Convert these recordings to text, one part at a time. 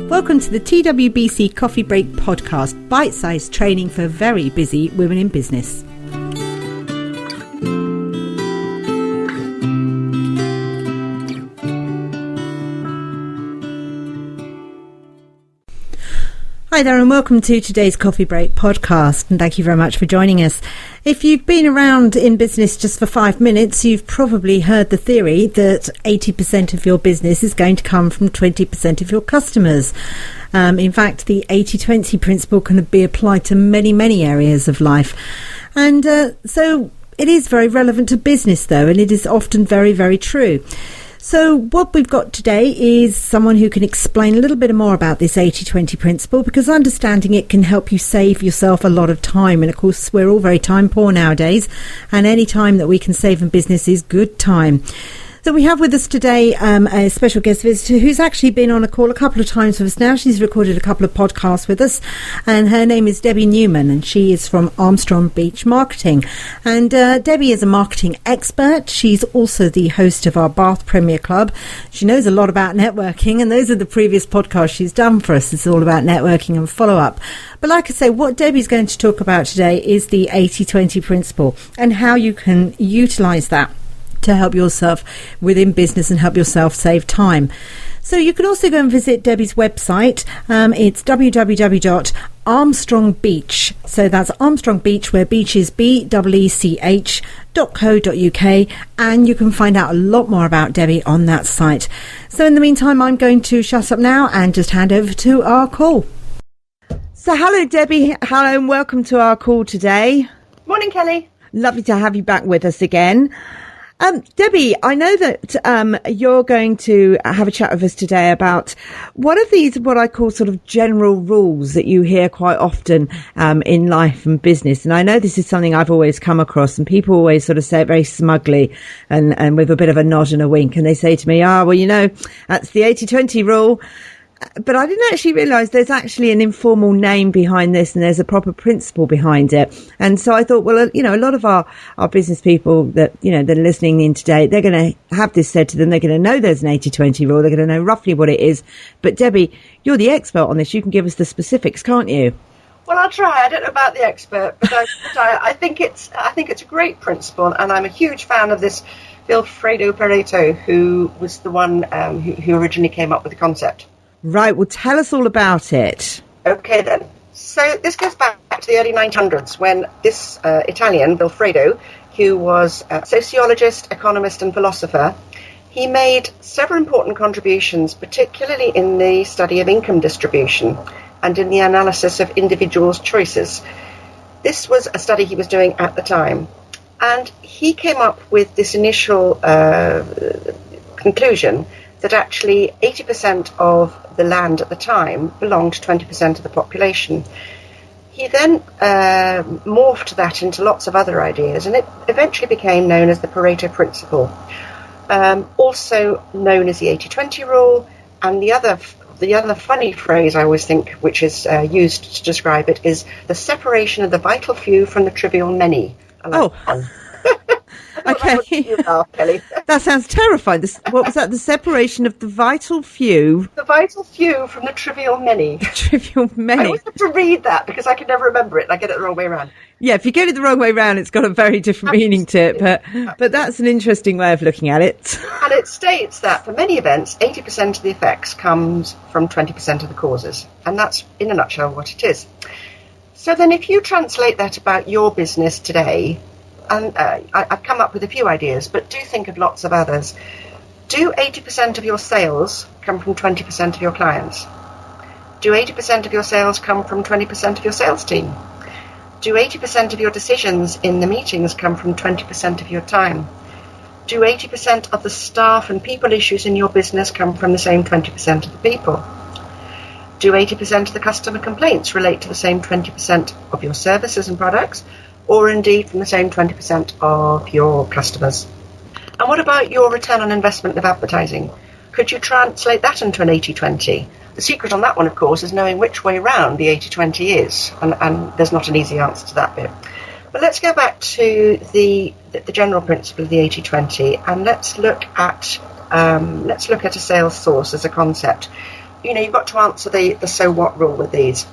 Welcome to the TWBC Coffee Break podcast, bite-sized training for very busy women in business. Hi there and welcome to today's Coffee Break podcast, and thank you very much for joining us. If you've been around in business just for 5 minutes, you've probably heard the theory that 80% of your business is going to come from 20% of your customers. In fact, the 80-20 principle can be applied to many areas of life. And so it is very relevant to business though, and it is often very true. So what we've got today is someone who can explain a little bit more about this 80-20 principle, because understanding it can help you save yourself a lot of time. And of course, we're all very time poor nowadays, and any time that we can save in business is good time. So we have with us today a special guest visitor who's actually been on a call a couple of times with us now. She's recorded a couple of podcasts with us, and her name is Debbie Newman, and she is from Armstrong Beach Marketing. And Debbie is a marketing expert. She's also the host of our Bath Premier Club. She knows a lot about networking, and those are the previous podcasts she's done for us. It's all about networking and follow-up. But like I say, what Debbie's going to talk about today is the 80-20 principle and how you can utilise that to help yourself within business and help yourself save time. So you can also go and visit Debbie's website. It's www.armstrongbeach. So that's Armstrong Beach, where beach is BEECH.co.uk, and you can find out a lot more about Debbie on that site. So in the meantime, I'm going to shut up now and just hand over to our call. So hello, Debbie. Hello and welcome to our call today. Morning, Kelly. Lovely to have you back with us again. Debbie, I know that you're going to have a chat with us today about one of these, what I call sort of general rules that you hear quite often in life and business. And I know this is something I've always come across, and people always sort of say it very smugly and with a bit of a nod and a wink. And they say to me, well, you know, that's the 80-20 rule. But I didn't actually realise there's actually an informal name behind this, and there's a proper principle behind it. And so I thought, well, you know, a lot of our business people that, you know, that are listening in today, they're going to have this said to them. They're going to know there's an 80-20 rule. They're going to know roughly what it is. But Debbie, you're the expert on this. You can give us the specifics, can't you? Well, I'll try. I don't know about the expert, but I think it's a great principle, and I'm a huge fan of this Wilfredo Pareto, who was the one who originally came up with the concept. Right, well, tell us all about it. Okay, then. So this goes back to the early 1900s when this Italian, Wilfredo, who was a sociologist, economist and philosopher, he made several important contributions, particularly in the study of income distribution and in the analysis of individuals' choices. This was a study he was doing at the time. And he came up with this initial conclusion that actually 80% of the land at the time belonged to 20% of the population. He then morphed that into lots of other ideas, and it eventually became known as the Pareto principle, also known as the 80-20 rule. And the other funny phrase I always think, which is used to describe it, is the separation of the vital few from the trivial many. Okay. That sounds terrifying. What was that? The separation of the vital few. The vital few from the trivial many. The trivial many. I always have to read that because I can never remember it. I get it the wrong way around. Yeah, if you get it the wrong way around, it's got a very different meaning to it. But that's an interesting way of looking at it. And it states that for many events, 80% of the effects comes from 20% of the causes. And that's, in a nutshell, what it is. So then if you translate that about your business today, and I've come up with a few ideas, but do think of lots of others. Do 80% of your sales come from 20% of your clients? Do 80% of your sales come from 20% of your sales team? Do 80% of your decisions in the meetings come from 20% of your time? Do 80% of the staff and people issues in your business come from the same 20% of the people? Do 80% of the customer complaints relate to the same 20% of your services and products, or indeed from the same 20% of your customers? And what about your return on investment of advertising? Could you translate that into an 80-20? The secret on that one, of course, is knowing which way round the 80-20 is, and there's not an easy answer to that bit. But let's go back to the general principle of the 80-20, and let's look at a sales source as a concept. you've got to answer the so what rule with these.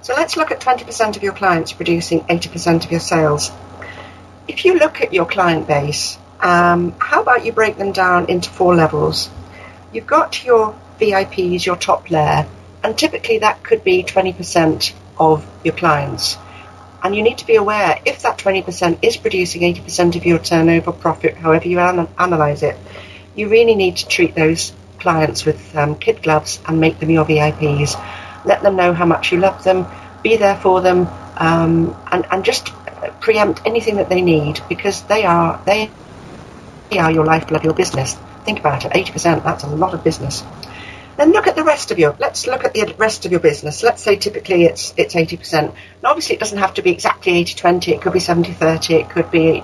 So let's look at 20% of your clients producing 80% of your sales. If you look at your client base, how about you break them down into 4 levels? You've got your VIPs, your top layer, and typically that could be 20% of your clients. And you need to be aware, if that 20% is producing 80% of your turnover, profit, however you analyse it, you really need to treat those clients with kid gloves and make them your VIPs. Let them know how much you love them, be there for them, and just preempt anything that they need, because they are your lifeblood, your business. Think about it, 80%, that's a lot of business. Then look at let's look at the rest of your business. Let's say typically it's 80%. And obviously it doesn't have to be exactly 80-20, it could be 70-30, it could be,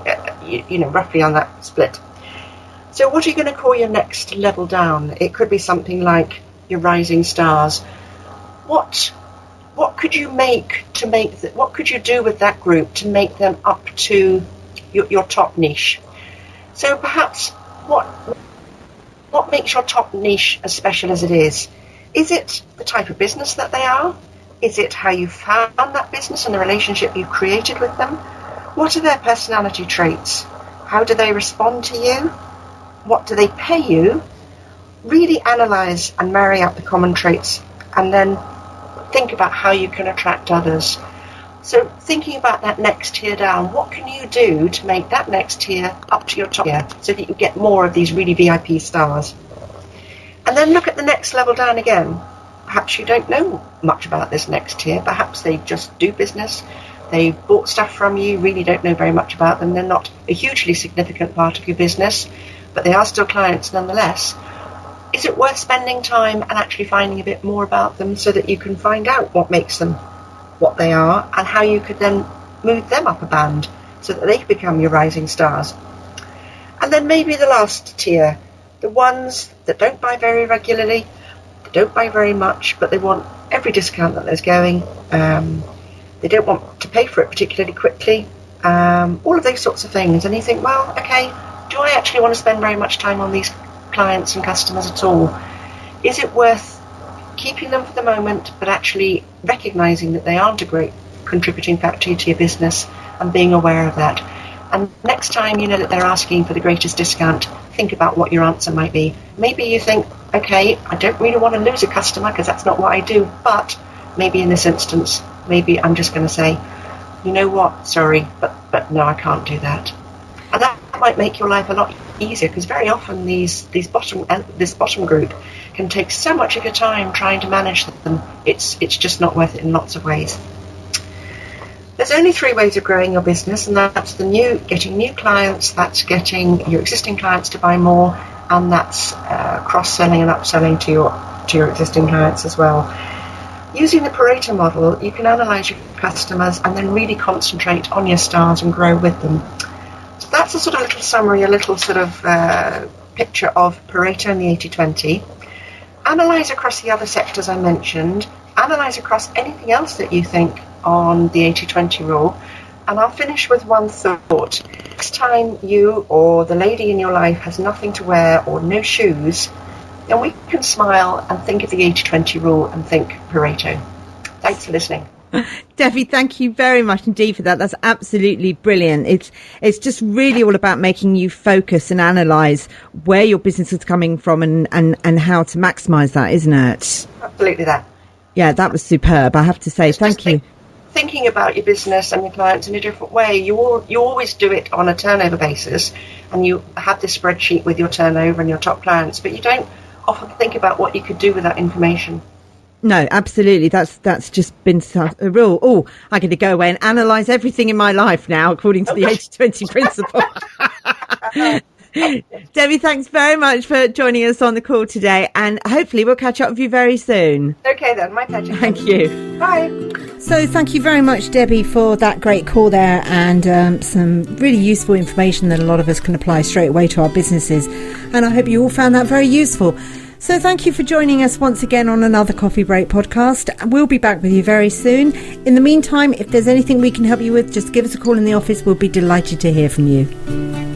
roughly on that split. So what are you going to call your next level down? It could be something like your rising stars. What could you what could you do with that group to make them up to your top niche? So perhaps what makes your top niche as special as it is? Is it the type of business that they are? Is it how you found that business and the relationship you created with them? What are their personality traits? How do they respond to you? What do they pay you? Really analyse and marry up the common traits, and then think about how you can attract others. So thinking about that next tier down, what can you do to make that next tier up to your top tier so that you get more of these really VIP stars? And then look at the next level down again. Perhaps you don't know much about this next tier. Perhaps they just do business. They bought stuff from you, really don't know very much about them. They're not a hugely significant part of your business, but they are still clients nonetheless. Is it worth spending time and actually finding a bit more about them so that you can find out what makes them what they are, and how you could then move them up a band so that they become your rising stars? And then maybe the last tier, the ones that don't buy very regularly, they don't buy very much, but they want every discount that there's going. They don't want to pay for it particularly quickly. All of those sorts of things. And you think, well, okay, do I actually want to spend very much time on these clients and customers at all? Is it worth keeping them for the moment, but actually recognising that they aren't a great contributing factor to your business and being aware of that? And next time you know that they're asking for the greatest discount, think about what your answer might be. Maybe you think, okay, I don't really want to lose a customer because that's not what I do, but maybe in this instance, maybe I'm just going to say, you know what, sorry, but no, I can't do that. And that might make your life a lot easier, because very often this bottom group can take so much of your time trying to manage them. It's just not worth it in lots of ways. There's only 3 ways of growing your business, and that's getting new clients, that's getting your existing clients to buy more, and that's cross-selling and upselling to your existing clients as well. Using the Pareto model, you can analyse your customers and then really concentrate on your stars and grow with them. So that's a sort of little summary, a little sort of picture of Pareto and the 80-20. Analyse across the other sectors I mentioned. Analyse across anything else that you think on the 80-20 rule. And I'll finish with one thought. Next time you or the lady in your life has nothing to wear or no shoes, then we can smile and think of the 80-20 rule and think Pareto. Thanks for listening. Debbie, thank you very much indeed for that. That's absolutely brilliant. It's just really all about making you focus and analyse where your business is coming from and how to maximise that, isn't it? Absolutely that. Yeah, that was superb, I have to say. Thank you. Thinking about your business and your clients in a different way. You always do it on a turnover basis, and you have this spreadsheet with your turnover and your top clients, but you don't often think about what you could do with that information. No, absolutely. That's just been a rule. Oh, I'm going to go away and analyse everything in my life now according to the 80-20 principle. Debbie, thanks very much for joining us on the call today, and hopefully we'll catch up with you very soon. Okay then, my pleasure. Thank you. Bye. So thank you very much, Debbie, for that great call there, and some really useful information that a lot of us can apply straight away to our businesses. And I hope you all found that very useful. So thank you for joining us once again on another Coffee Break podcast. We'll be back with you very soon. In the meantime, if there's anything we can help you with, just give us a call in the office. We'll be delighted to hear from you.